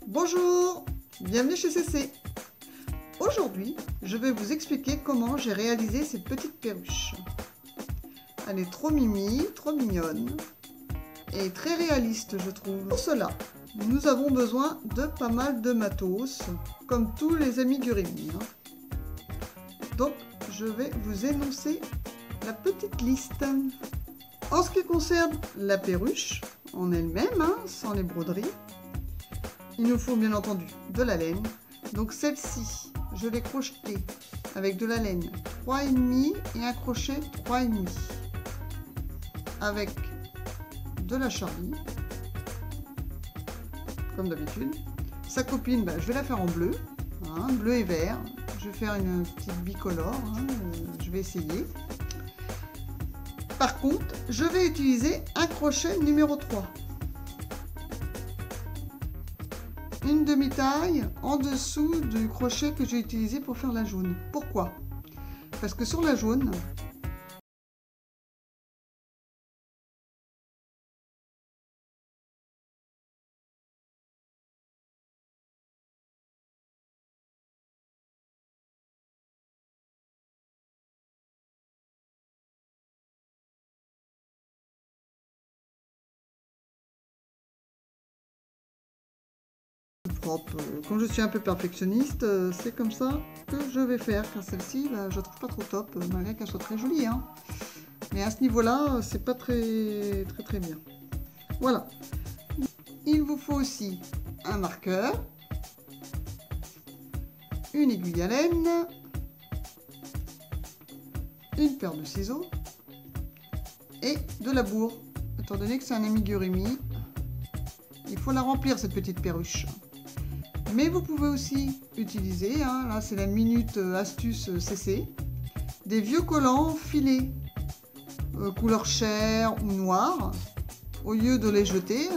Bonjour, bienvenue chez CC. Aujourd'hui, je vais vous expliquer comment j'ai réalisé cette petite perruche. Elle est trop mimi, trop mignonne et très réaliste, je trouve. Pour cela, nous avons besoin de pas mal de matos, comme tous les amigurumis. Donc, je vais vous énoncer la petite liste. En ce qui concerne la perruche en elle-même, sans les broderies, il nous faut bien entendu de la laine. Donc celle-ci, je l'ai crochetée avec de la laine 3,5 et un crochet 3,5. Avec de la charlie, comme d'habitude. Sa copine, je vais la faire en bleu, bleu et vert. Je vais faire une petite bicolore, je vais essayer. Par contre, je vais utiliser un crochet numéro 3. Une demi-taille en dessous du crochet que j'ai utilisé pour faire la jaune. Pourquoi? Parce que sur la jaune, propre. Quand je suis un peu perfectionniste, c'est comme ça que je vais faire, car celle-ci, je trouve pas trop top, malgré qu'elle soit très jolie. Mais à ce niveau-là, c'est pas très bien. Voilà. Il vous faut aussi un marqueur, une aiguille à laine, une paire de ciseaux et de la bourre. Étant donné que c'est un amigurumi, il faut la remplir cette petite perruche. Mais vous pouvez aussi utiliser, là c'est la minute astuce CC, des vieux collants filés, couleur chair ou noir. Au lieu de les jeter,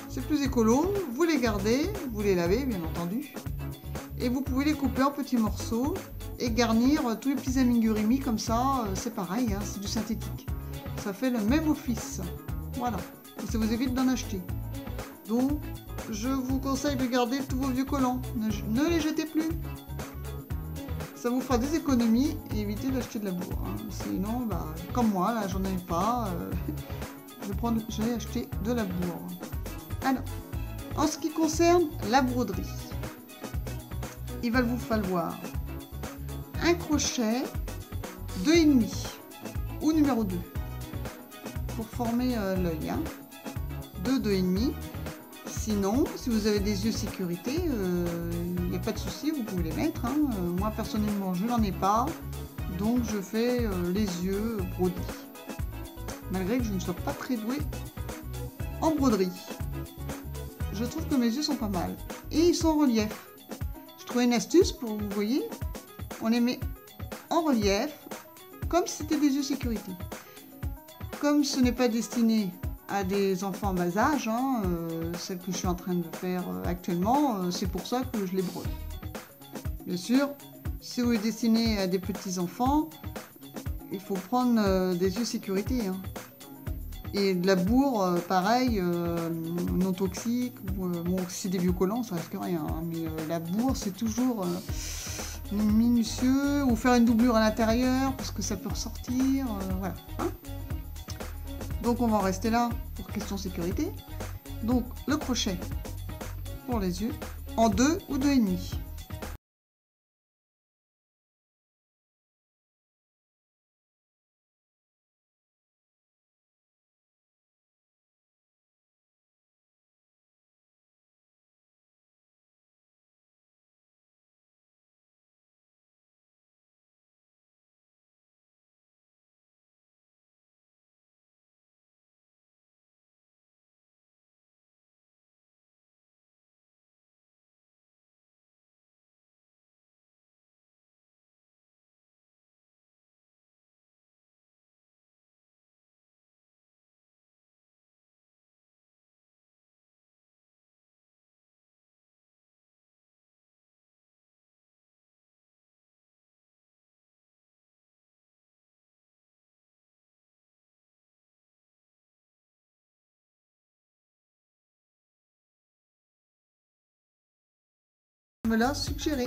c'est plus écolo, vous les gardez, vous les lavez bien entendu. Et vous pouvez les couper en petits morceaux et garnir tous les petits amigurumi comme ça, c'est pareil, c'est du synthétique. Ça fait le même office, voilà, et ça vous évite d'en acheter. Donc, je vous conseille de garder tous vos vieux collants. Ne les jetez plus. Ça vous fera des économies et éviter d'acheter de la bourre. Sinon, comme moi, là, j'en ai pas. Je vais acheter de la bourre. Alors, en ce qui concerne la broderie, il va vous falloir un crochet 2,5 ou numéro 2 pour former l'œil. 2,5. Sinon, si vous avez des yeux sécurité, il n'y a pas de souci, vous pouvez les mettre. Moi, personnellement, je n'en ai pas, donc je fais les yeux brodés. Malgré que je ne sois pas très douée en broderie. Je trouve que mes yeux sont pas mal. Et ils sont en relief. Je trouvais une astuce pour, vous voyez, on les met en relief, comme si c'était des yeux sécurité. Comme ce n'est pas destiné à des enfants en bas âge, celle que je suis en train de faire actuellement, c'est pour ça que je les brode. Bien sûr, si vous êtes destiné à des petits enfants, il faut prendre des yeux sécurité. Et de la bourre, pareil, non toxique, bon, c'est des vieux collants, ça risque rien, mais la bourre, c'est toujours minutieux, ou faire une doublure à l'intérieur, parce que ça peut ressortir, voilà. Donc on va en rester là pour question sécurité. Donc le crochet pour les yeux en 2 ou 2,5. me l'a suggéré.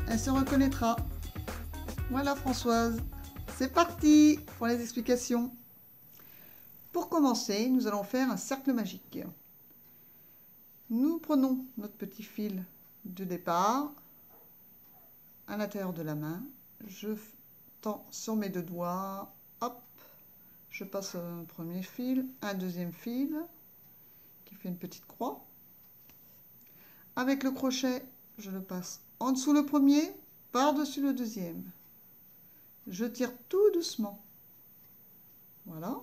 Elle se reconnaîtra. Voilà Françoise. C'est parti pour les explications. Pour commencer, nous allons faire un cercle magique. Nous prenons notre petit fil de départ à l'intérieur de la main. Je tends sur mes deux doigts. Hop, je passe un premier fil, un deuxième fil qui fait une petite croix. Avec le crochet, je le passe en dessous le premier, par-dessus le deuxième. Je tire tout doucement. Voilà.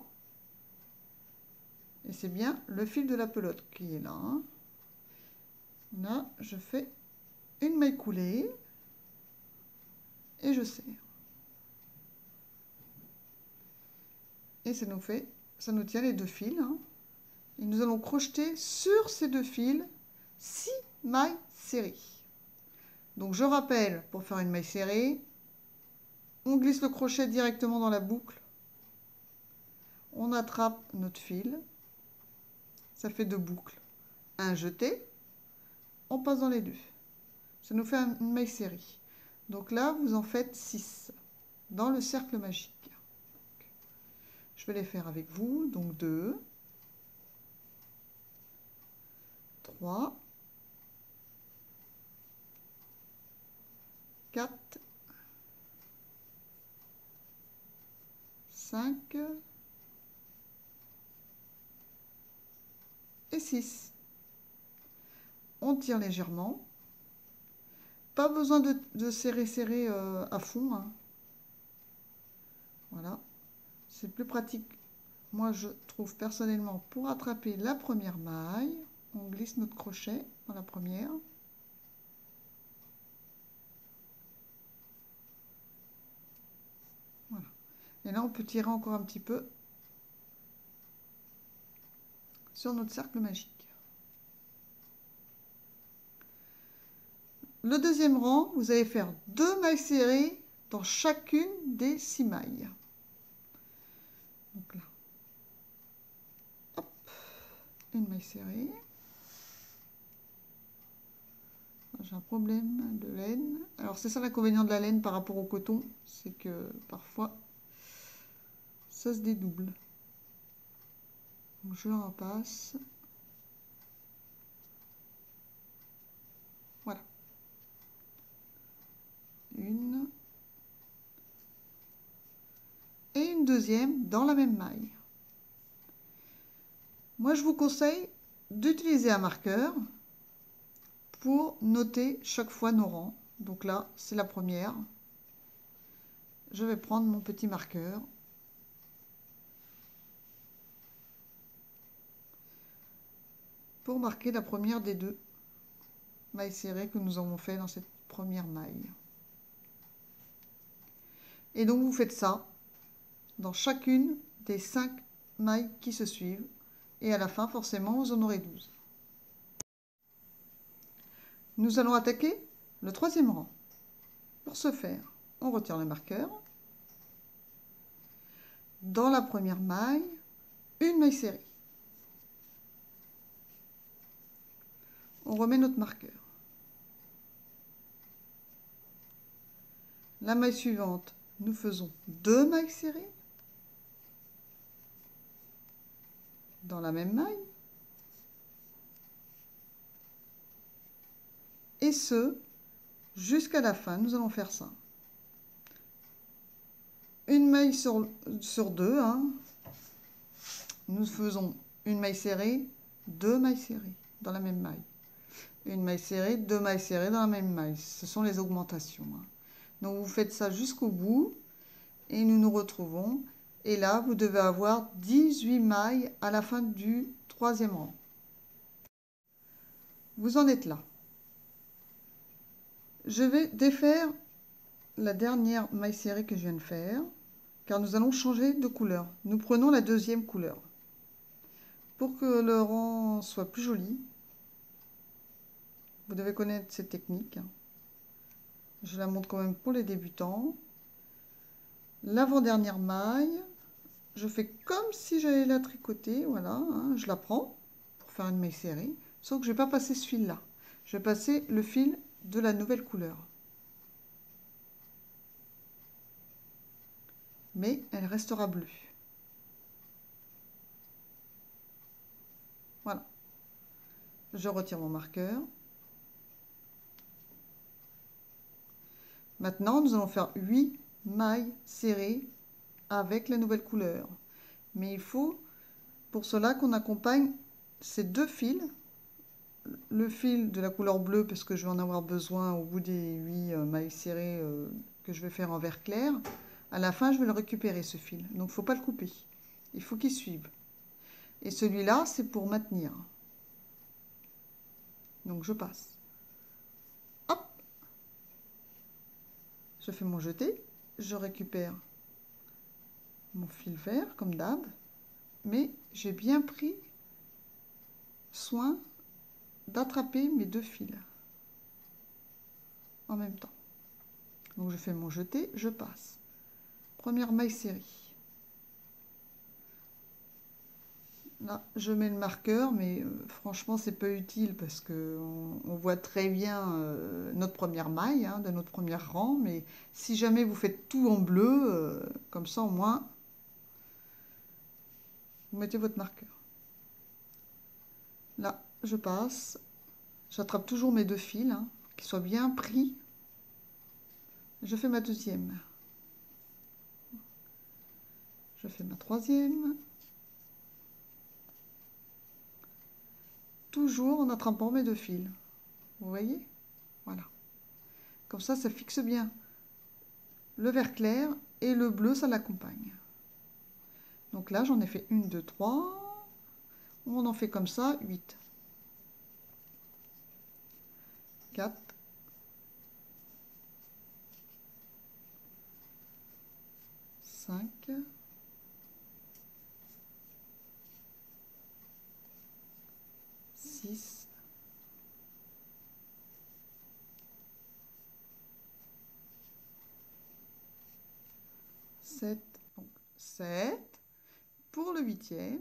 Et c'est bien le fil de la pelote qui est là. Hein. Là, je fais une maille coulée et je serre. Et ça nous tient les deux fils. Hein. Et nous allons crocheter sur ces deux fils 6 mailles serrées. Donc je rappelle, pour faire une maille serrée, on glisse le crochet directement dans la boucle. On attrape notre fil. Ça fait 2 boucles. Un jeté. On passe dans les deux. Ça nous fait une maille serrée. Donc là, vous en faites 6 dans le cercle magique. Je vais les faire avec vous. Donc 2, 3, 4, 5 et 6. On tire légèrement. Pas besoin de serrer à fond. Hein. Voilà. C'est plus pratique. Moi, je trouve personnellement pour attraper la première maille, on glisse notre crochet dans la première. Voilà. Et là, on peut tirer encore un petit peu sur notre cercle magique. Le deuxième rang, vous allez faire 2 mailles serrées dans chacune des 6 mailles. Donc là, hop, une maille serrée. J'ai un problème de laine. Alors c'est ça l'inconvénient de la laine par rapport au coton, c'est que parfois ça se dédouble. Donc je la repasse. Voilà. Une. Et une deuxième dans la même maille. Moi, je vous conseille d'utiliser un marqueur pour noter chaque fois nos rangs. Donc là, c'est la première. Je vais prendre mon petit marqueur. Pour marquer la première des 2 mailles serrées que nous avons fait dans cette première maille. Et donc, vous faites ça dans chacune des 5 mailles qui se suivent. Et à la fin, forcément, vous en aurez 12. Nous allons attaquer le 3e rang. Pour ce faire, on retire le marqueur. Dans la première maille, une maille serrée. On remet notre marqueur. La maille suivante, nous faisons 2 mailles serrées. Dans la même maille. Et ce, jusqu'à la fin, nous allons faire ça. Une maille sur 2, hein. Nous faisons une maille serrée, 2 mailles serrées dans la même maille. Une maille serrée, 2 mailles serrées dans la même maille. Ce sont les augmentations. Hein. Donc vous faites ça jusqu'au bout et nous nous retrouvons. Et là, vous devez avoir 18 mailles à la fin du 3e rang. Vous en êtes là. Je vais défaire la dernière maille serrée que je viens de faire, car nous allons changer de couleur. Nous prenons la 2e couleur. Pour que le rang soit plus joli, vous devez connaître cette technique. Je la montre quand même pour les débutants. L'avant-dernière maille, je fais comme si j'allais la tricoter, voilà, hein, je la prends pour faire une maille serrée, sauf que je ne vais pas passer ce fil-là. Je vais passer le fil de la nouvelle couleur. Mais elle restera bleue. Voilà. Je retire mon marqueur. Maintenant, nous allons faire 8 mailles serrées avec la nouvelle couleur. Mais il faut pour cela qu'on accompagne ces deux fils. Le fil de la couleur bleue, parce que je vais en avoir besoin au bout des 8 mailles serrées que je vais faire en vert clair. À la fin, je vais le récupérer, ce fil. Donc, il ne faut pas le couper. Il faut qu'il suive. Et celui-là, c'est pour maintenir. Donc, je passe. Hop! Je fais mon jeté. Je récupère mon fil vert, comme d'hab. Mais j'ai bien pris soin d'attraper mes deux fils en même temps. Donc, je fais mon jeté, je passe. Première maille série. Là, je mets le marqueur, mais franchement, c'est pas utile parce que on voit très bien notre première maille de notre premier rang. Mais si jamais vous faites tout en bleu, comme ça au moins, vous mettez votre marqueur. Là, je passe. J'attrape toujours mes deux fils, qu'ils soient bien pris. Je fais ma deuxième. Je fais ma troisième. Toujours en attrapant mes deux fils. Vous voyez? Voilà. Comme ça fixe bien le vert clair et le bleu, ça l'accompagne. Donc là, j'en ai fait 1, 2, 3. On en fait comme ça, 8. 4. 5. 6. 7. Donc 7. Pour le 8e,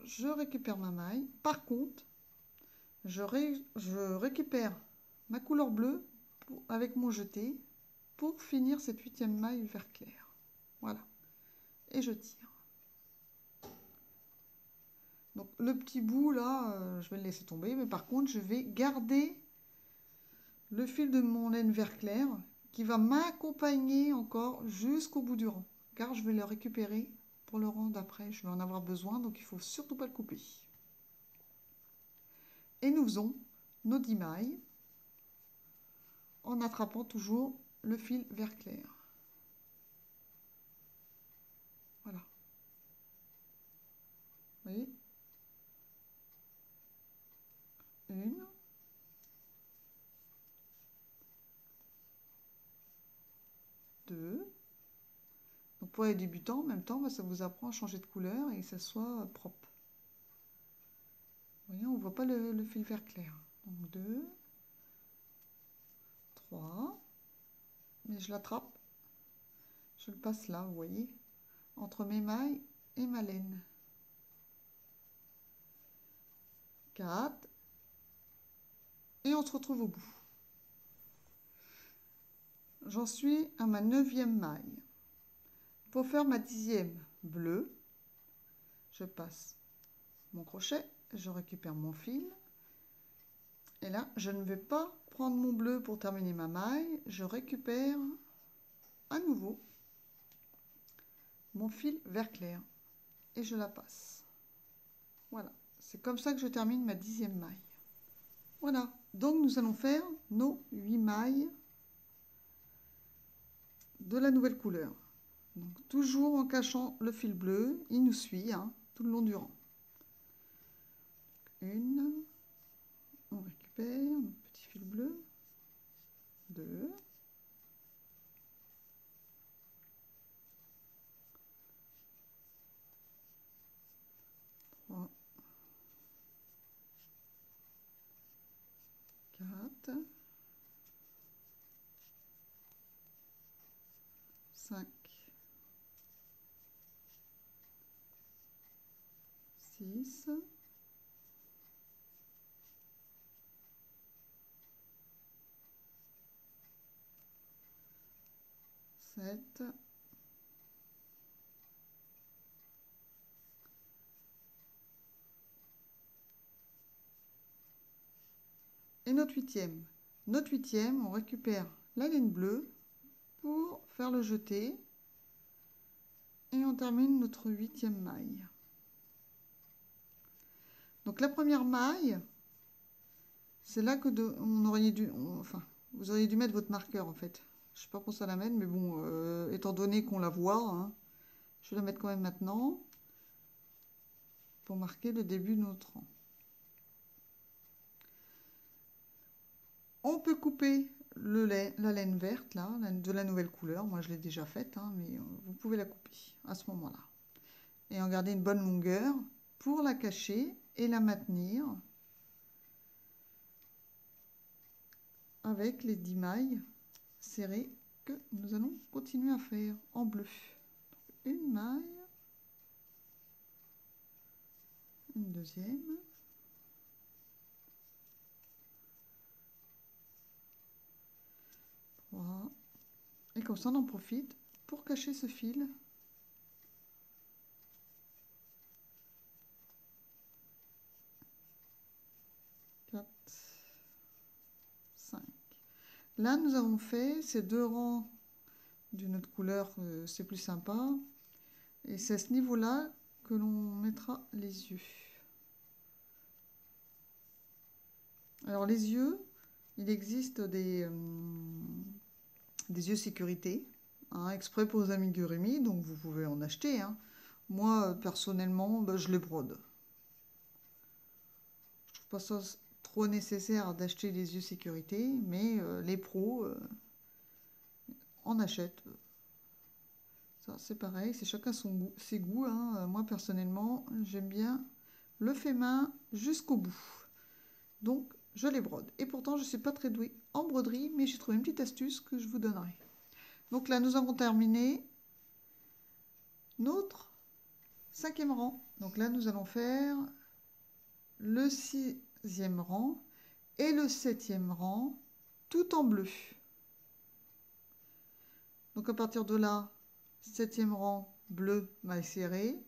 je récupère ma maille. Par contre, je récupère ma couleur bleue avec mon jeté pour finir cette 8e maille vert clair. Voilà. Et je tire. Donc le petit bout là, je vais le laisser tomber, mais par contre, je vais garder le fil de mon laine vert clair qui va m'accompagner encore jusqu'au bout du rang, car je vais le récupérer pour le rang d'après. Je vais en avoir besoin, donc il ne faut surtout pas le couper. Et nous faisons nos 10 mailles en attrapant toujours le fil vert clair. Voilà. Vous voyez? 1. 2. Donc pour les débutants, en même temps, ça vous apprend à changer de couleur et que ça soit propre. Vous voyez, on ne voit pas le fil vert clair. Donc 2, 3, mais je l'attrape, je le passe là, vous voyez, entre mes mailles et ma laine. 4, et on se retrouve au bout. J'en suis à ma 9e maille. Pour faire ma 10e bleue, je passe mon crochet, je récupère mon fil, et là, je ne vais pas prendre mon bleu pour terminer ma maille, je récupère à nouveau mon fil vert clair, et je la passe. Voilà, c'est comme ça que je termine ma 10e maille. Voilà, donc nous allons faire nos 8 mailles de la nouvelle couleur. Donc, toujours en cachant le fil bleu, il nous suit tout le long du rang. 1, on récupère notre petit fil bleu. 2, 3, 4, 5, 6, 7. Et notre huitième. Notre huitième, on récupère la laine bleue pour faire le jeté. Et on termine notre huitième maille. Donc la première maille, c'est là que on aurait dû, enfin, vous auriez dû mettre votre marqueur en fait. Je sais pas pour ça la mettre, mais bon, étant donné qu'on la voit, hein, je vais la mettre quand même maintenant pour marquer le début de notre rang. On peut couper la laine verte, là, de la nouvelle couleur. Moi, je l'ai déjà faite, hein, mais vous pouvez la couper à ce moment-là. Et en garder une bonne longueur pour la cacher et la maintenir avec les 10 mailles serrées que nous allons continuer à faire en bleu. Une maille, une deuxième, trois, et comme ça on en profite pour cacher ce fil. 4, 5. Là nous avons fait ces deux rangs d'une autre couleur, c'est plus sympa, et c'est à ce niveau là que l'on mettra les yeux. Alors les yeux, il existe des yeux sécurité, hein, exprès pour les amigurumi, donc vous pouvez en acheter, hein. Moi personnellement, bah, je les brode. Je trouve pas ça trop nécessaire d'acheter des yeux sécurité, mais les pros en achètent. Ça c'est pareil, c'est chacun ses goûts, hein. Moi personnellement, j'aime bien le fait main jusqu'au bout. Donc je les brode. Et pourtant je ne suis pas très douée en broderie, mais j'ai trouvé une petite astuce que je vous donnerai. Donc là nous avons terminé notre 5e rang. Donc là nous allons faire le 6e rang et le 7e rang tout en bleu. Donc à partir de là, 7e rang bleu, maille serrée,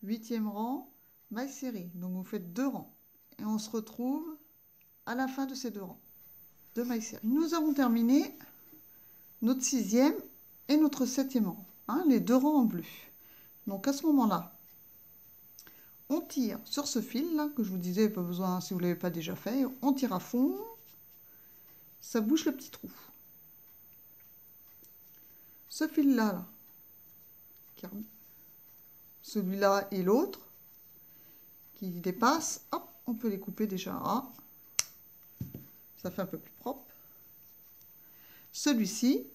8e rang maille serrée. Donc vous faites 2 rangs et on se retrouve à la fin de ces 2 rangs de maille serrée. Nous avons terminé notre 6e et notre 7e rang, hein, les 2 rangs en bleu. Donc à ce moment-là, on tire sur ce fil là que je vous disais, pas besoin si vous ne l'avez pas déjà fait, on tire à fond, ça bouche le petit trou. Ce fil là, celui-là et l'autre qui dépasse, hop, on peut les couper déjà. Ça fait un peu plus propre. Celui-ci,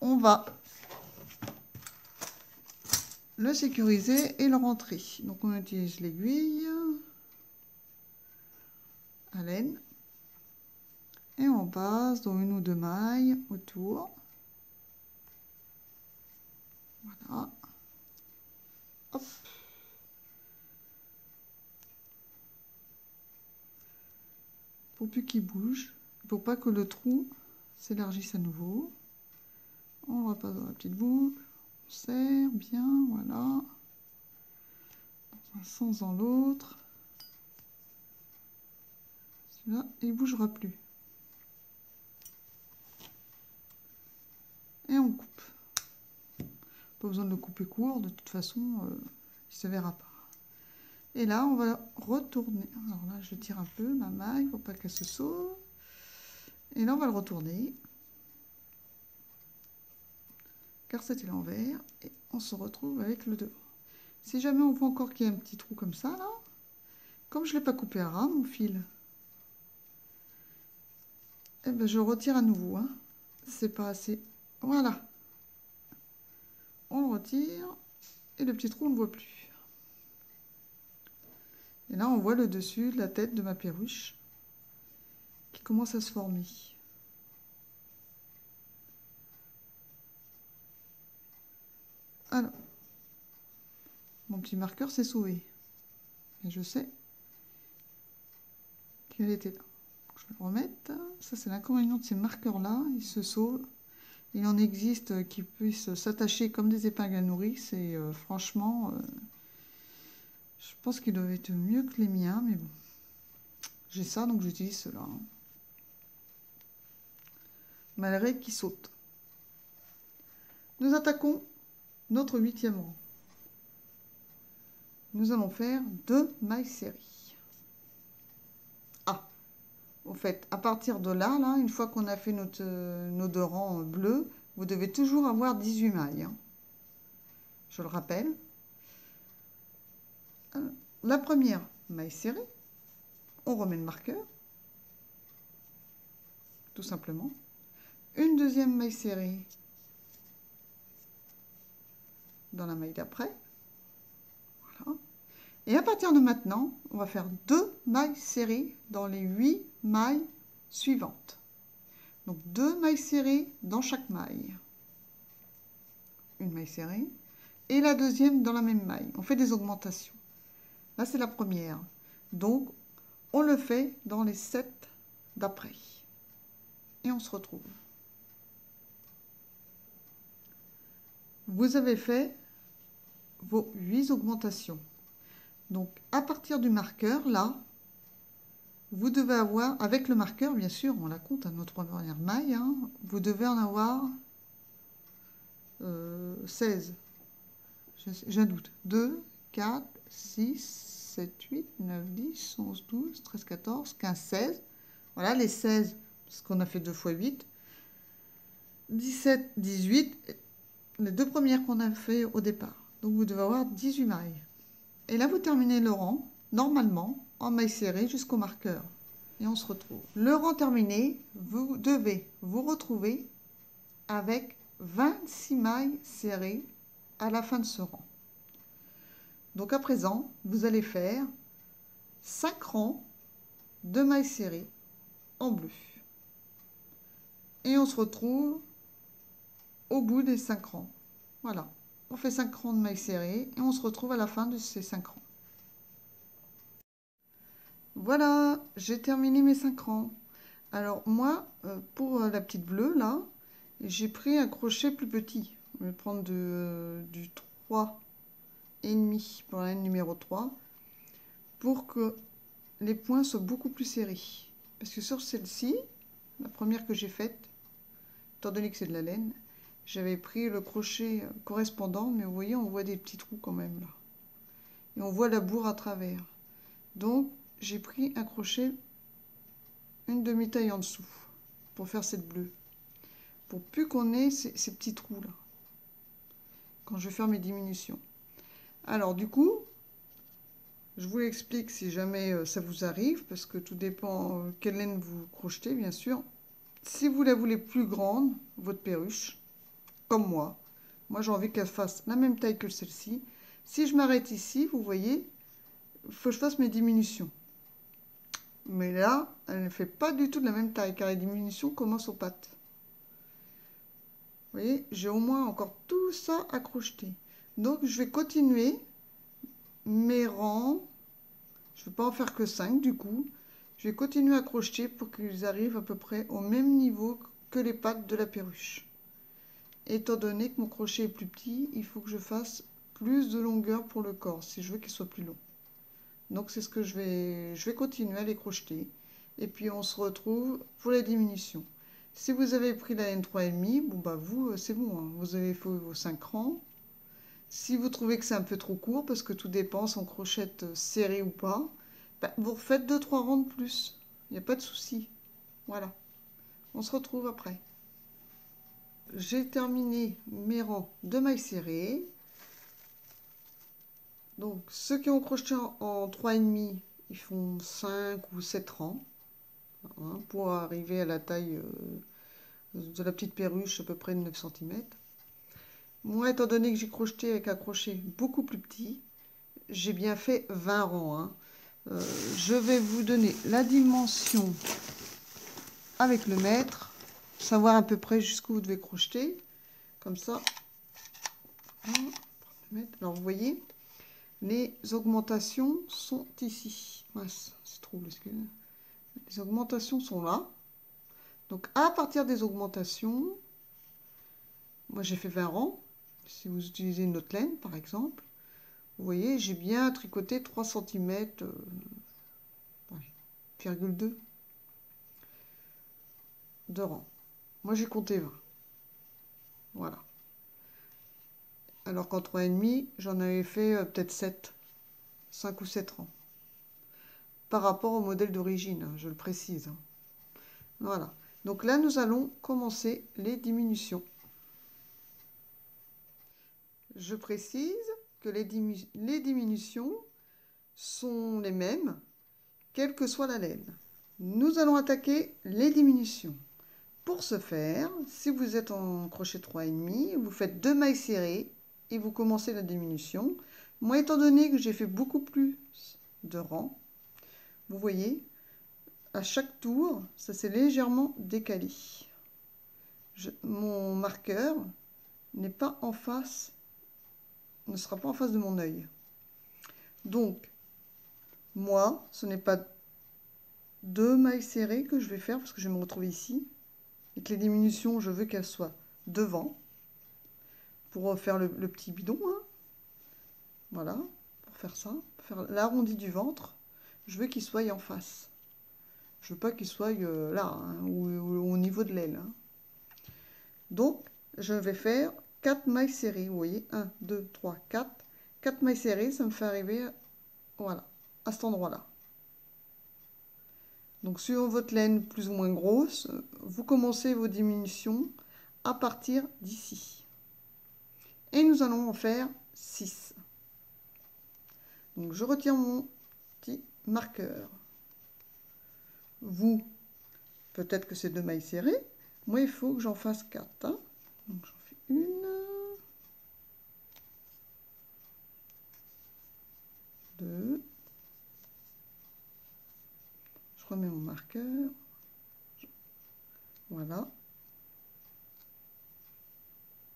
on va le sécuriser et le rentrer. Donc on utilise l'aiguille à laine et on passe dans une ou deux mailles autour. Voilà. Hop. Pour plus qu'il bouge, pour pas que le trou s'élargisse à nouveau. On repasse dans la petite boucle, on serre bien, voilà. Dans un sens dans l'autre. Celui-là, il ne bougera plus. Et on coupe. Pas besoin de le couper court, de toute façon, il ne se verra pas. Et là, on va retourner. Alors là, je tire un peu ma maille pour pas qu'elle se sauve. Et là, on va le retourner. Car c'était l'envers. Et on se retrouve avec le devant. Si jamais on voit encore qu'il y a un petit trou comme ça, là, comme je ne l'ai pas coupé à ras, mon fil, eh ben, je retire à nouveau. Hein. C'est pas assez. Voilà. On le retire. Et le petit trou, on ne le voit plus. Et là, on voit le dessus de la tête de ma perruche qui commence à se former. Alors, mon petit marqueur s'est sauvé. Et je sais qu'elle était là. Je vais le remettre. Ça, c'est l'inconvénient de ces marqueurs-là. Ils se sauvent. Il en existe qui puissent s'attacher comme des épingles à nourrice. Et franchement, je pense qu'ils doivent être mieux que les miens. Mais bon, j'ai ça, donc j'utilise cela. Hein. Malgré qu'ils sautent. Nous attaquons notre 8e rang. Nous allons faire 2 mailles serrées. Ah, au fait, à partir de là, une fois qu'on a fait nos 2 rangs bleus, vous devez toujours avoir 18 mailles. Hein. Je le rappelle. La première maille serrée, on remet le marqueur, tout simplement. Une deuxième maille serrée dans la maille d'après. Voilà. Et à partir de maintenant, on va faire 2 mailles serrées dans les 8 mailles suivantes. Donc 2 mailles serrées dans chaque maille. Une maille serrée. Et la deuxième dans la même maille. On fait des augmentations. Là, c'est la première. Donc, on le fait dans les 7 d'après. Et on se retrouve. Vous avez fait vos 8 augmentations. Donc, à partir du marqueur, là, vous devez avoir, avec le marqueur, bien sûr, on la compte à notre première maille, hein, vous devez en avoir 16. J'ai un doute. 2, 4, 6, 7, 8, 9, 10, 11, 12, 13, 14, 15, 16. Voilà, les 16, parce qu'on a fait 2 fois 8. 17, 18, les 2 premières qu'on a fait au départ. Donc, vous devez avoir 18 mailles. Et là, vous terminez le rang, normalement, en maille serrée jusqu'au marqueur. Et on se retrouve. Le rang terminé, vous devez vous retrouver avec 26 mailles serrées à la fin de ce rang. Donc à présent, vous allez faire 5 rangs de mailles serrées en bleu. Et on se retrouve au bout des 5 rangs. Voilà, on fait 5 rangs de mailles serrées et on se retrouve à la fin de ces 5 rangs. Voilà, j'ai terminé mes 5 rangs. Alors moi, pour la petite bleue, là, j'ai pris un crochet plus petit. Je vais prendre du 3,5 pour la laine numéro 3 pour que les points soient beaucoup plus serrés. Parce que sur celle-ci, la première que j'ai faite, étant donné que c'est de la laine, j'avais pris le crochet correspondant, mais vous voyez, on voit des petits trous quand même là. Et on voit la bourre à travers. Donc, j'ai pris un crochet, une demi-taille en dessous, pour faire cette bleue. Pour plus qu'on ait ces petits trous là, quand je vais faire mes diminutions. Alors, du coup, je vous l'explique si jamais ça vous arrive, parce que tout dépend quelle laine vous crochetez, bien sûr. Si vous la voulez plus grande, votre perruche, comme moi j'ai envie qu'elle fasse la même taille que celle-ci. Si je m'arrête ici, vous voyez, il faut que je fasse mes diminutions. Mais là, elle ne fait pas du tout de la même taille, car les diminutions commencent aux pattes. Vous voyez, j'ai au moins encore tout ça à crocheter. Donc, je vais continuer mes rangs. Je ne vais pas en faire que 5 du coup. Je vais continuer à crocheter pour qu'ils arrivent à peu près au même niveau que les pattes de la perruche. Étant donné que mon crochet est plus petit, il faut que je fasse plus de longueur pour le corps si je veux qu'il soit plus long. Donc c'est ce que je vais continuer à les crocheter. Et puis on se retrouve pour la diminution. Si vous avez pris la laine 3,5, bon bah vous, c'est bon, hein, vous avez fait vos 5 rangs. Si vous trouvez que c'est un peu trop court, parce que tout dépend si on crochette serré ou pas, bah, vous refaites 2-3 rangs de plus. Il n'y a pas de souci. Voilà. On se retrouve après. J'ai terminé mes rangs de mailles serrées. Donc ceux qui ont crocheté en 3,5, ils font 5 ou 7 rangs. Hein, pour arriver à la taille de la petite perruche, à peu près de 9 cm. Moi, étant donné que j'ai crocheté avec un crochet beaucoup plus petit, j'ai bien fait 20 rangs. Hein. Je vais vous donner la dimension avec le mètre, savoir à peu près jusqu'où vous devez crocheter. Comme ça. Alors, vous voyez, les augmentations sont ici. Mince, c'est trop, excusez-moi. Les augmentations sont là. Donc, à partir des augmentations, moi j'ai fait 20 rangs. Si vous utilisez une autre laine, par exemple, vous voyez, j'ai bien tricoté 3 cm, 0,2 de rang. Moi j'ai compté 20. Voilà. Alors qu'en 3,5, j'en avais fait peut-être 7, 5 ou 7 rangs. Par rapport au modèle d'origine, je le précise. Voilà. Donc là, nous allons commencer les diminutions. Je précise que les diminutions sont les mêmes, quelle que soit la laine. Nous allons attaquer les diminutions. Pour ce faire, si vous êtes en crochet 3,5, vous faites 2 mailles serrées et vous commencez la diminution. Moi, étant donné que j'ai fait beaucoup plus de rangs, vous voyez, à chaque tour, ça s'est légèrement décalé. Mon marqueur n'est pas en face, ne sera pas en face de mon œil. Donc, moi, ce n'est pas 2 mailles serrées que je vais faire parce que je vais me retrouver ici. Et que les diminutions, je veux qu'elles soient devant. Pour faire le petit bidon. Hein. Voilà, pour faire ça. Pour faire l'arrondi du ventre, je veux qu'il soit en face. Je veux pas qu'il soit là, hein, ou au niveau de l'aile. Hein. Donc, je vais faire 4 mailles serrées. Vous voyez, 1, 2, 3, 4. 4 mailles serrées, ça me fait arriver voilà, à cet endroit-là. Donc, suivant votre laine plus ou moins grosse, vous commencez vos diminutions à partir d'ici. Et nous allons en faire 6. Donc, je retire mon petit marqueur. Vous, peut-être que c'est 2 mailles serrées. Moi, il faut que j'en fasse 4. Hein. Donc, j'en fais 1. 2. Je remets mon marqueur. Voilà.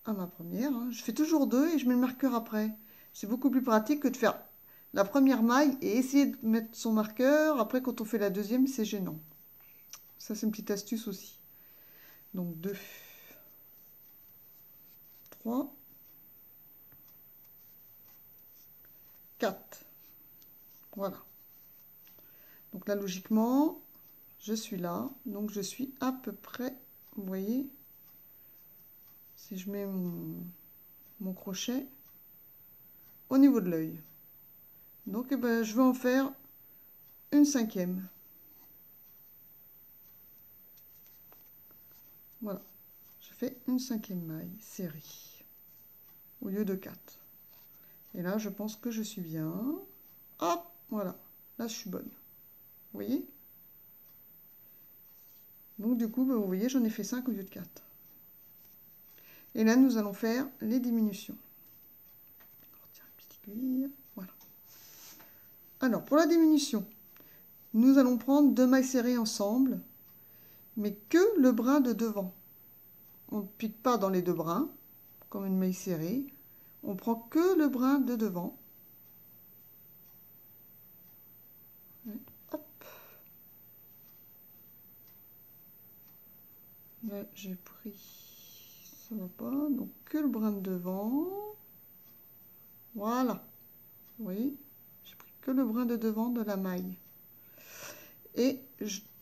À ma première. Hein. Je fais toujours 2 et je mets le marqueur après. C'est beaucoup plus pratique que de faire la première maille et essayer de mettre son marqueur. Après, quand on fait la deuxième, c'est gênant. Ça, c'est une petite astuce aussi. Donc, 2, 3, 4. Voilà. Donc là, logiquement, je suis là. Donc, je suis à peu près, vous voyez, si je mets mon crochet au niveau de l'œil. Donc, eh ben, je vais en faire une 5e. Voilà. Je fais une 5e maille serrée au lieu de 4. Et là, je pense que je suis bien. Hop, voilà. Là, je suis bonne. Vous voyez? Donc, du coup, ben, vous voyez, j'en ai fait 5 au lieu de 4. Et là, nous allons faire les diminutions. On retire une petite aiguille. Voilà. Alors, pour la diminution, nous allons prendre 2 mailles serrées ensemble, mais que le brin de devant. On ne pique pas dans les 2 brins, comme une maille serrée. On prend que le brin de devant. Hop. Là, j'ai pris... Ça va pas. Donc, que le brin de devant. Voilà. Vous voyez, j'ai pris que le brin de devant de la maille. Et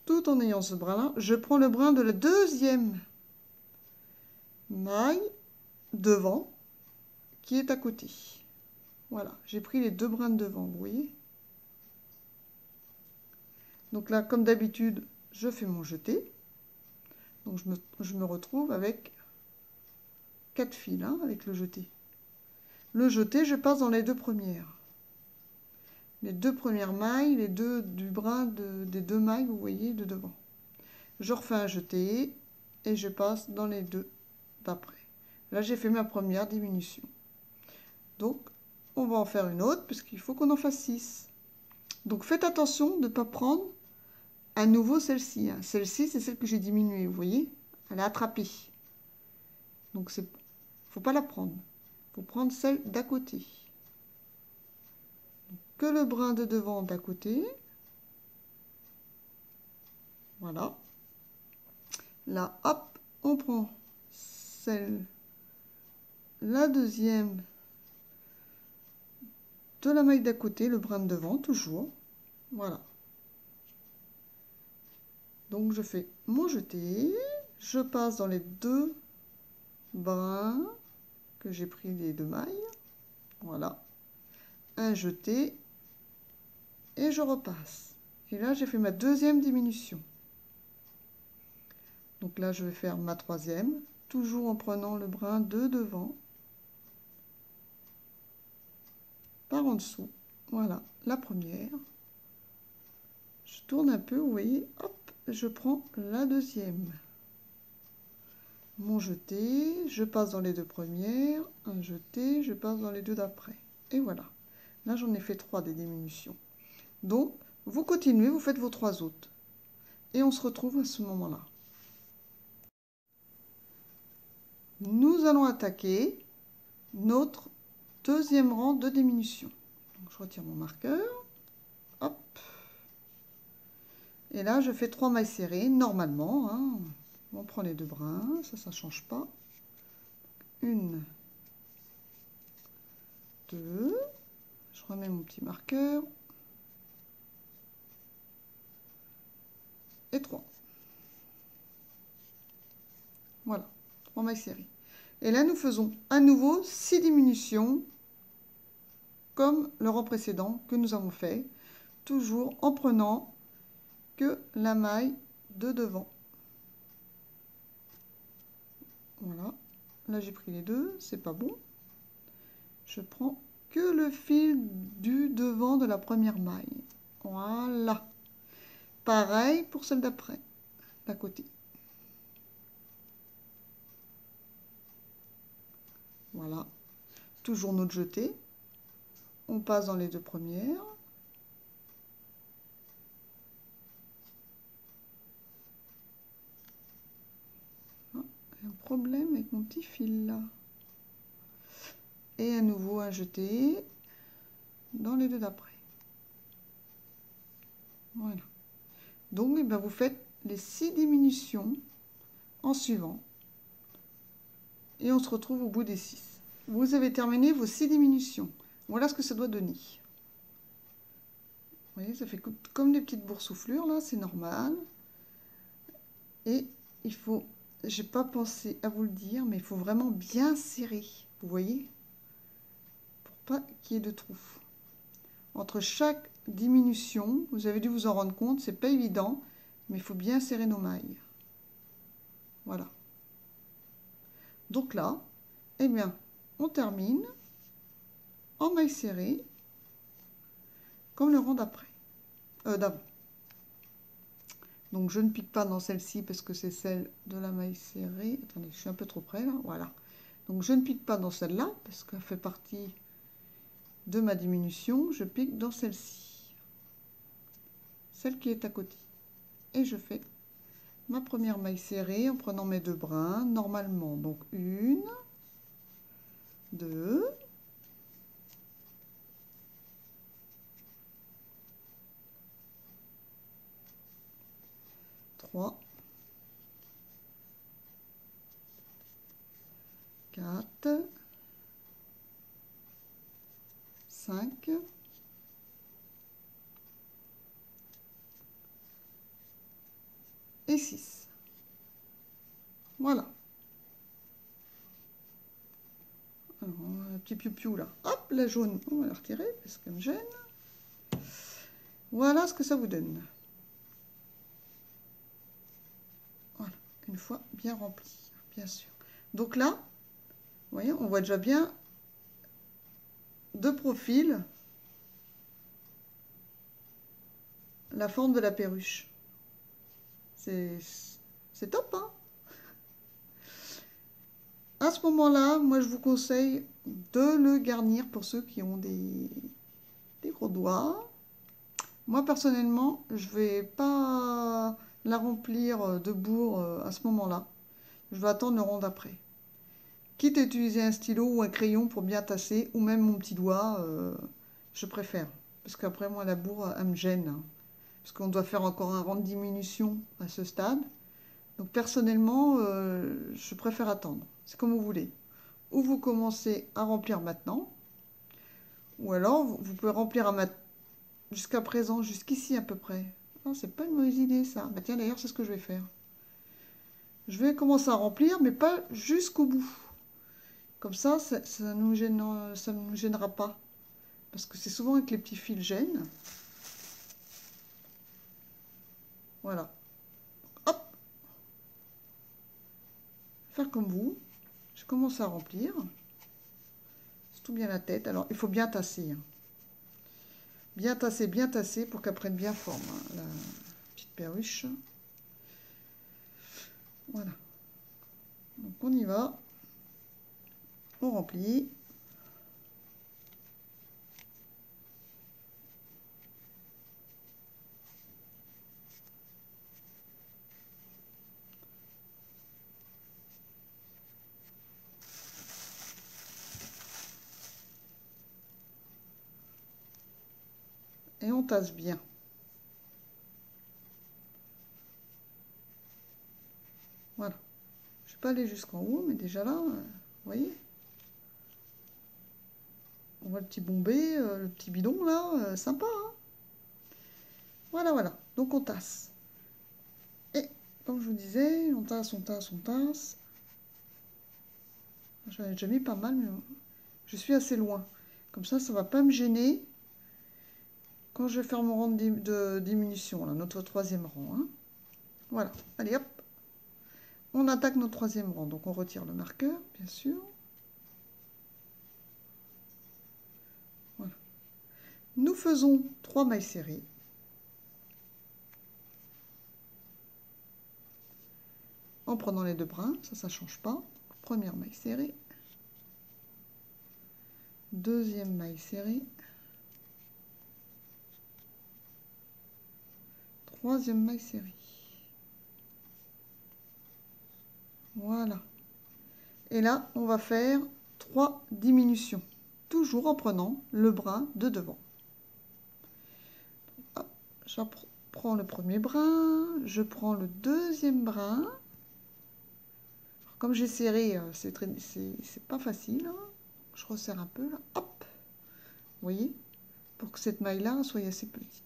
tout en ayant ce brin-là, je prends le brin de la deuxième maille devant qui est à côté. Voilà, j'ai pris les 2 brins de devant, vous voyez. Donc là, comme d'habitude, je fais mon jeté. Donc je me retrouve avec 4 fils, hein, avec le jeté. Le jeté, je passe dans les 2 premières. Les 2 premières mailles, les 2 du brin des 2 mailles, vous voyez, de devant. Je refais un jeté et je passe dans les 2 d'après. Là, j'ai fait ma première diminution. Donc, on va en faire une autre, parce qu'il faut qu'on en fasse 6. Donc, faites attention de ne pas prendre à nouveau celle-ci. Hein. Celle-ci, c'est celle que j'ai diminuée, vous voyez. Elle est attrapée. Donc, il ne faut pas la prendre. Il faut prendre celle d'à côté. Donc, que le brin de devant d'à côté. Voilà. Là, hop, on prend celle la deuxième de la maille d'à côté, le brin de devant, toujours. Voilà. Donc je fais mon jeté, je passe dans les deux brins que j'ai pris les deux mailles. Voilà. Un jeté et je repasse. Et là, j'ai fait ma deuxième diminution. Donc là, je vais faire ma troisième, toujours en prenant le brin de devant, par en dessous. Voilà, la première. Je tourne un peu, vous voyez, hop, je prends la deuxième. Mon jeté, je passe dans les deux premières, un jeté, je passe dans les deux d'après. Et voilà. Là, j'en ai fait 3 des diminutions. Donc, vous continuez, vous faites vos 3 autres. Et on se retrouve à ce moment-là. Nous allons attaquer notre deuxième rang de diminution. Donc, je retire mon marqueur. Hop. Et là, je fais 3 mailles serrées, normalement. Hein. On prend les deux brins, ça ne change pas. 1, 2. Je remets mon petit marqueur. Et 3. Voilà, 3 mailles serrées. Et là, nous faisons à nouveau 6 diminutions, comme le rang précédent que nous avons fait, toujours en prenant que la maille de devant. Voilà, là j'ai pris les deux, c'est pas bon. Je prends que le fil du devant de la première maille. Voilà. Pareil pour celle d'après, d'à côté. Voilà. Toujours notre jeté. On passe dans les deux premières. Ah, un problème avec mon petit fil là. Et à nouveau un jeté dans les deux d'après. Voilà. Donc, eh bien, vous faites les 6 diminutions en suivant. Et on se retrouve au bout des 6. Vous avez terminé vos 6 diminutions. Voilà ce que ça doit donner. Vous voyez, ça fait comme des petites boursouflures, là, c'est normal. Et il faut, j'ai pas pensé à vous le dire, mais il faut vraiment bien serrer. Vous voyez? Pour pas qu'il y ait de trous. Entre chaque diminution, vous avez dû vous en rendre compte, c'est pas évident, mais il faut bien serrer nos mailles. Voilà. Donc là, eh bien, on termine en maille serrée, comme le rang d'après, d'avant. Donc je ne pique pas dans celle-ci parce que c'est celle de la maille serrée. Attendez, je suis un peu trop près là, voilà. Donc je ne pique pas dans celle-là parce qu'elle fait partie de ma diminution. Je pique dans celle-ci, celle qui est à côté. Et je fais ma première maille serrée en prenant mes deux brins, normalement. Donc 1, 2, 3, 4, 5, et 6. Voilà. Alors, un petit piou-piou là. Hop, la jaune, on va la retirer parce qu'elle me gêne. Voilà ce que ça vous donne. Voilà, une fois bien rempli, bien sûr. Donc là, vous voyez, on voit déjà bien de profil la forme de la perruche. C'est top, hein? À ce moment-là, moi je vous conseille de le garnir pour ceux qui ont des gros doigts. Moi personnellement, je vais pas la remplir de bourre à ce moment-là. Je vais attendre le rond d'après. Quitte à utiliser un stylo ou un crayon pour bien tasser, ou même mon petit doigt, je préfère. Parce qu'après moi la bourre, elle me gêne. Hein, parce qu'on doit faire encore un rang de diminution à ce stade. Donc personnellement, je préfère attendre. C'est comme vous voulez. ou vous commencez à remplir maintenant, ou alors vous pouvez remplir jusqu'à présent, jusqu'ici à peu près. Ah, c'est pas une mauvaise idée ça. Bah tiens, d'ailleurs, c'est ce que je vais faire. Je vais commencer à remplir, mais pas jusqu'au bout. Comme ça nous gênera pas. Parce que c'est souvent que les petits fils gênent. Voilà. Hop. Faire comme vous. Je commence à remplir. C'est tout bien la tête. Alors, il faut bien tasser. Hein. Bien tasser pour qu'elle prenne bien forme. Hein, la petite perruche. Voilà. Donc, on y va. On remplit. Et on tasse bien. Voilà. Je ne vais pas aller jusqu'en haut, mais déjà là, vous voyez, on voit le petit bombé, le petit bidon là, sympa. Hein, voilà, voilà. Donc on tasse. Et comme je vous disais, on tasse, on tasse, on tasse. J'en ai déjà mis pas mal, mais je suis assez loin. Comme ça ne va pas me gêner quand je vais faire mon rang de diminution, là, notre troisième rang. Hein. Voilà. Allez, hop. On attaque notre troisième rang. Donc on retire le marqueur, bien sûr. Voilà. Nous faisons 3 mailles serrées. En prenant les deux brins, ça ne change pas. Première maille serrée. Deuxième maille serrée. Troisième maille serrée. Voilà. Et là, on va faire 3 diminutions. Toujours en prenant le brin de devant. Je prends le premier brin, je prends le deuxième brin. Alors, comme j'ai serré, c'est pas facile. Hein. Je resserre un peu là. Hop. Vous voyez, pour que cette maille-là soit assez petite.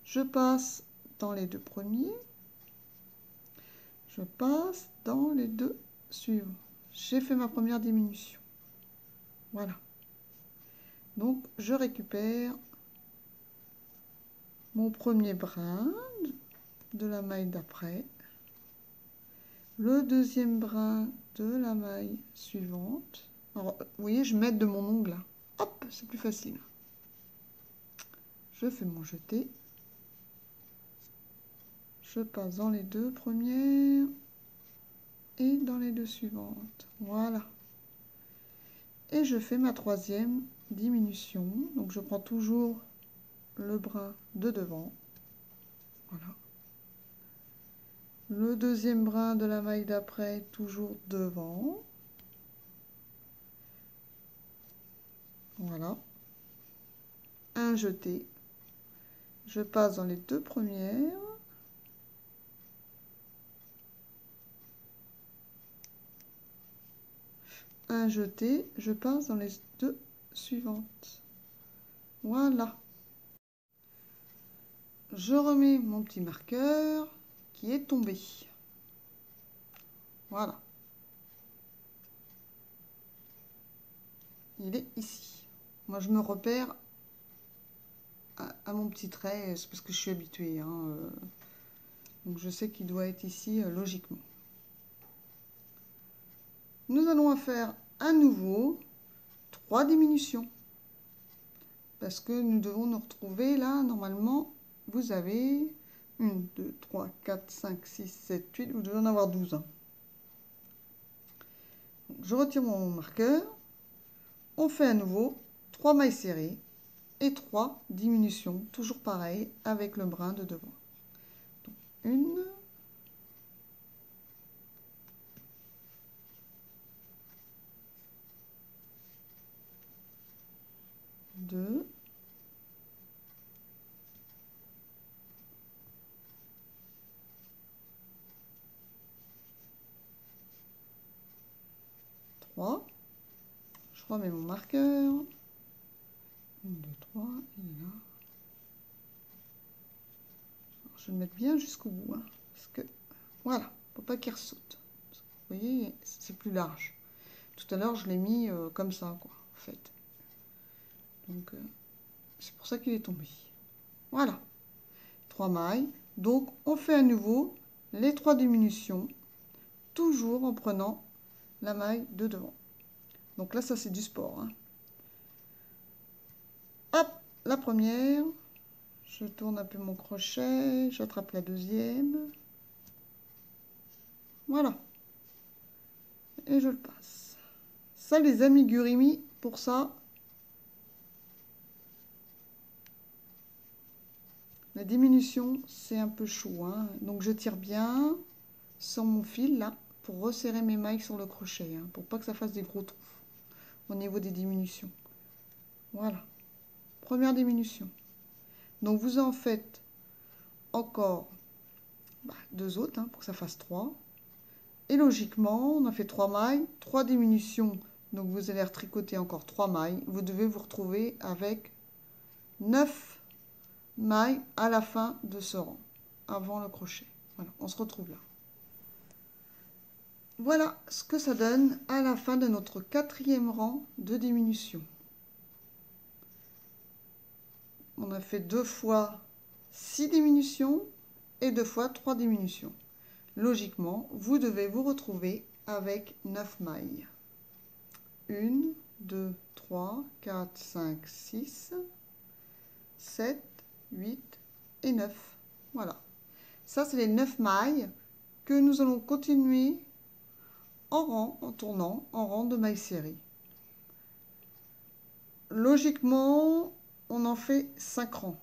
Je passe dans les deux premiers. Je passe dans les deux suivants. J'ai fait ma première diminution. Voilà. Donc, je récupère mon premier brin de la maille d'après, le deuxième brin de la maille suivante. Alors, vous voyez, je m'aide de mon ongle là. Hop, c'est plus facile. Je fais mon jeté. Je passe dans les deux premières et dans les deux suivantes. Voilà. Et je fais ma troisième diminution. Donc, je prends toujours le brin de devant. Voilà. Le deuxième brin de la maille d'après, toujours devant. Voilà. Un jeté. Je passe dans les deux premières. Un jeté. Je passe dans les deux suivantes. Voilà. Je remets mon petit marqueur qui est tombé. Voilà. Il est ici. Moi, je me repère à mon petit trait, c'est parce que je suis habituée. Hein, donc, je sais qu'il doit être ici logiquement. Nous allons faire à nouveau 3 diminutions. Parce que nous devons nous retrouver là, normalement, vous avez 1, 2, 3, 4, 5, 6, 7, 8, vous devez en avoir 12. Hein. Donc, je retire mon marqueur. On fait à nouveau 3 mailles serrées et 3 diminutions, toujours pareil, avec le brin de devant. Donc, 1, 2, 3, Je remets mon marqueur. 1, 2, 3, il est là. Alors, je vais le mettre bien jusqu'au bout, hein, parce que, voilà, pour pas qu'il ressaute. Vous voyez, c'est plus large. Tout à l'heure, je l'ai mis comme ça, quoi, en fait. Donc, c'est pour ça qu'il est tombé. Voilà. 3 mailles. Donc, on fait à nouveau les 3 diminutions, toujours en prenant la maille de devant. Donc là, ça, c'est du sport, hein. Hop, la première. Je tourne un peu mon crochet. J'attrape la deuxième. Voilà. Et je le passe. Ça, les amigurumi, pour ça, la diminution, c'est un peu chaud, hein. Donc, je tire bien sur mon fil, là, pour resserrer mes mailles sur le crochet, hein, pour pas que ça fasse des gros trous au niveau des diminutions. Voilà. Première diminution. Donc, vous en faites encore 2 autres, hein, pour que ça fasse 3. Et logiquement, on a fait 3 mailles, 3 diminutions. Donc, vous allez retricoter encore 3 mailles. Vous devez vous retrouver avec 9 mailles à la fin de ce rang, avant le crochet. Voilà, on se retrouve là. Voilà ce que ça donne à la fin de notre 4e rang de diminution. On a fait 2 fois 6 diminutions et 2 fois 3 diminutions. Logiquement, vous devez vous retrouver avec 9 mailles. 1, 2, 3, 4, 5, 6, 7, 8 et 9. Voilà. Ça, c'est les 9 mailles que nous allons continuer en rang, en tournant, en rang de mailles serrées. Logiquement, on en fait 5 rangs.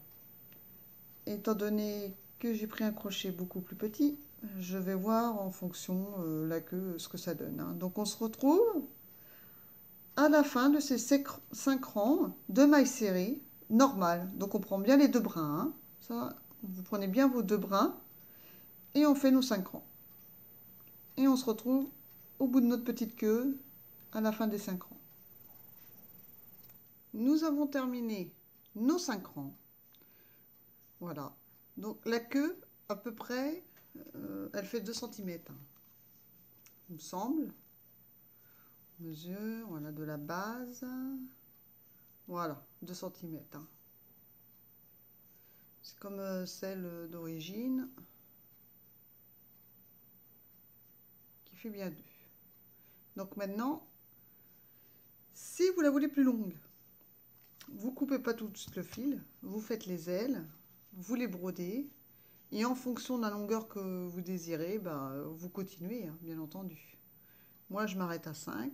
Étant donné que j'ai pris un crochet beaucoup plus petit, je vais voir en fonction la queue ce que ça donne, hein. Donc, on se retrouve à la fin de ces 5 rangs de mailles serrées normales. Donc, on prend bien les 2 brins, hein. Ça, vous prenez bien vos 2 brins et on fait nos 5 rangs. Et on se retrouve au bout de notre petite queue à la fin des 5 rangs. Nous avons terminé nos 5 rangs. Voilà. Donc la queue, à peu près, elle fait 2 cm. Il me semble. Mesure, voilà, de la base. Voilà, 2 cm. C'est comme celle d'origine, qui fait bien 2. Donc maintenant, si vous la voulez plus longue, vous coupez pas tout de suite le fil, vous faites les ailes, vous les brodez, et en fonction de la longueur que vous désirez, vous continuez, hein, bien entendu. Moi, je m'arrête à 5.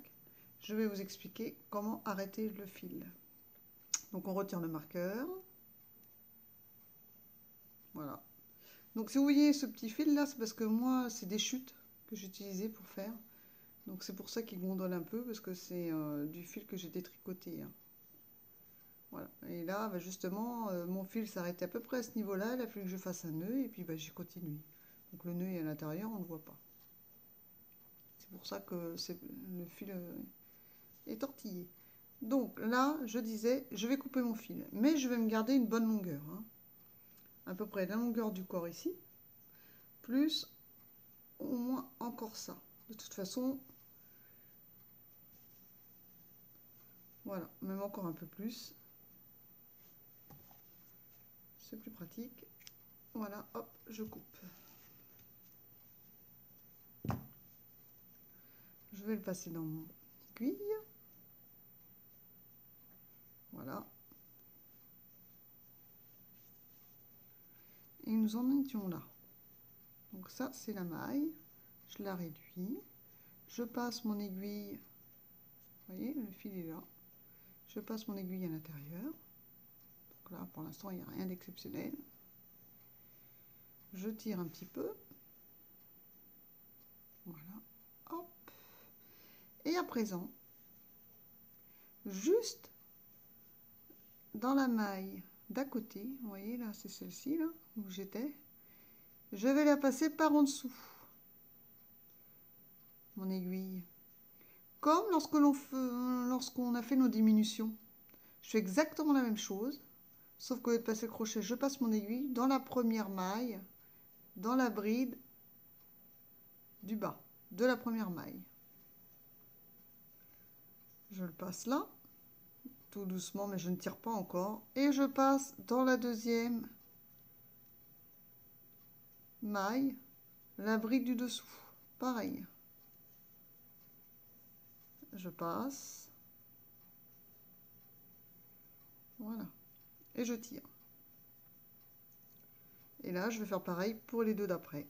Je vais vous expliquer comment arrêter le fil. Donc, on retire le marqueur. Voilà. Donc, si vous voyez ce petit fil là, c'est parce que moi, c'est des chutes que j'utilisais pour faire. Donc, c'est pour ça qu'il gondole un peu, parce que c'est du fil que j'ai détricoté, hein. Voilà. Et là, justement, mon fil s'arrêtait à peu près à ce niveau-là. Il a fallu que je fasse un nœud et puis j'ai continué. Donc le nœud est à l'intérieur, on ne le voit pas. C'est pour ça que le fil est tortillé. Donc là, je disais, je vais couper mon fil. Mais je vais me garder une bonne longueur, hein. À peu près la longueur du corps ici. Plus au moins encore ça. De toute façon, voilà, même encore un peu plus. C'est plus pratique. Voilà, hop, je coupe. Je vais le passer dans mon aiguille. Voilà. Et nous en étions là. Donc ça, c'est la maille. Je la réduis. Je passe mon aiguille. Vous voyez, le fil est là. Je passe mon aiguille à l'intérieur. Donc là, pour l'instant, il n'y a rien d'exceptionnel. Je tire un petit peu. Voilà. Hop. Et à présent, juste dans la maille d'à côté, vous voyez là, c'est celle-ci là où j'étais, je vais la passer par en dessous mon aiguille. comme lorsqu'on a fait nos diminutions. Je fais exactement la même chose, sauf qu'au lieu de passer le crochet, je passe mon aiguille dans la première maille, dans la bride du bas, de la première maille. Je le passe là, tout doucement, mais je ne tire pas encore. Et je passe dans la deuxième maille, la bride du dessous. Pareil. Je passe. Voilà. Et je tire. Et là, je vais faire pareil pour les deux d'après.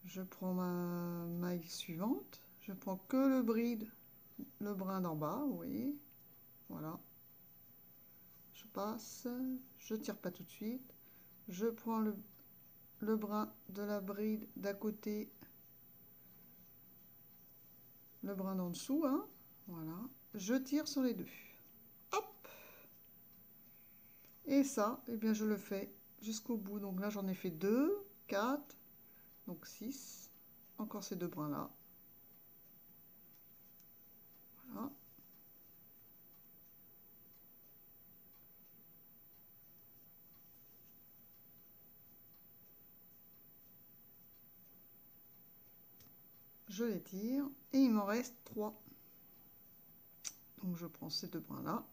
Je prends ma maille suivante. Je prends que le bride, le brin d'en bas, vous voyez. Voilà. Je passe. Je tire pas tout de suite. Je prends le brin de la bride d'à côté. Le brin d'en dessous, hein. Voilà. Je tire sur les deux. Hop. Et ça, eh bien, je le fais jusqu'au bout. Donc là, j'en ai fait 2, 4, donc 6. Encore ces deux brins-là. Voilà. Je les tire et il m'en reste 3. Donc je prends ces deux brins-là.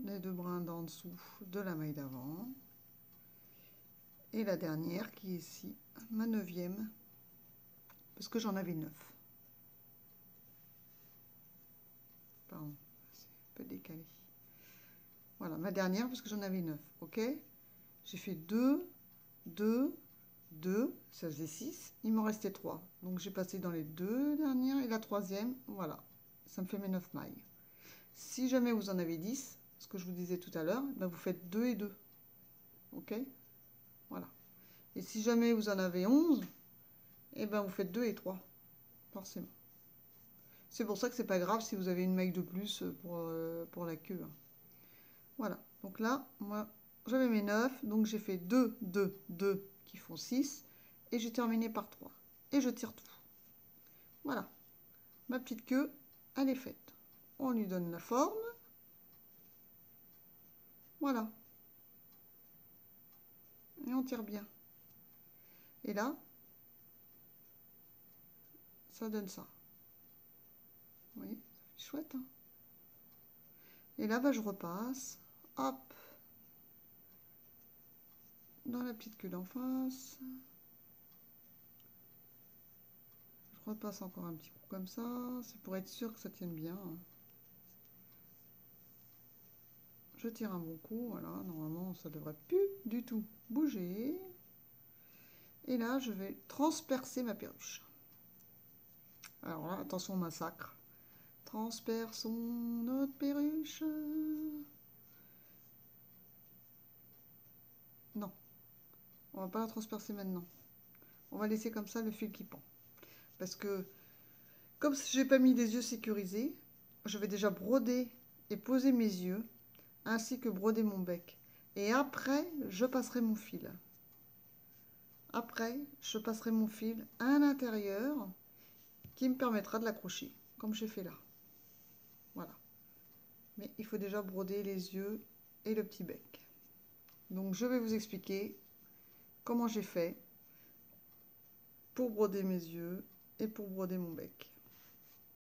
Les deux brins d'en dessous de la maille d'avant. Et la dernière qui est ici, ma 9e, parce que j'en avais 9. Pardon, c'est un peu décalé. Voilà, ma dernière parce que j'en avais 9, ok. J'ai fait 2, 2, 2, ça faisait 6, il m'en restait 3. Donc j'ai passé dans les deux dernières et la troisième, voilà, ça me fait mes 9 mailles. Si jamais vous en avez 10, ce que je vous disais tout à l'heure, ben vous faites 2 et 2, ok. Voilà. Et si jamais vous en avez 11, et ben vous faites 2 et 3, forcément. C'est pour ça que c'est pas grave si vous avez une maille de plus pour la queue. Voilà, donc là, moi, j'avais mes 9, donc j'ai fait 2, 2, 2 qui font 6, et j'ai terminé par 3. Et je tire tout. Voilà, ma petite queue, elle est faite. On lui donne la forme. Voilà. Et on tire bien. Et là, ça donne ça. Vous voyez, ça fait chouette, hein. Et là, bah, je repasse. Hop. Dans la petite queue d'en face. Je repasse encore un petit coup comme ça. C'est pour être sûr que ça tienne bien. Je tire un bon coup. Voilà, normalement, ça devrait plus du tout bouger. Et là, je vais transpercer ma perruche. Alors là, attention au massacre. Transperçons notre perruche. Non, on va pas la transpercer maintenant. On va laisser comme ça le fil qui pend. Parce que, comme j'ai pas mis des yeux sécurisés, je vais déjà broder et poser mes yeux, ainsi que broder mon bec. Et après, je passerai mon fil. Après, je passerai mon fil à l'intérieur, qui me permettra de l'accrocher, comme j'ai fait là. Voilà. Mais il faut déjà broder les yeux et le petit bec. Donc je vais vous expliquer comment j'ai fait pour broder mes yeux et pour broder mon bec.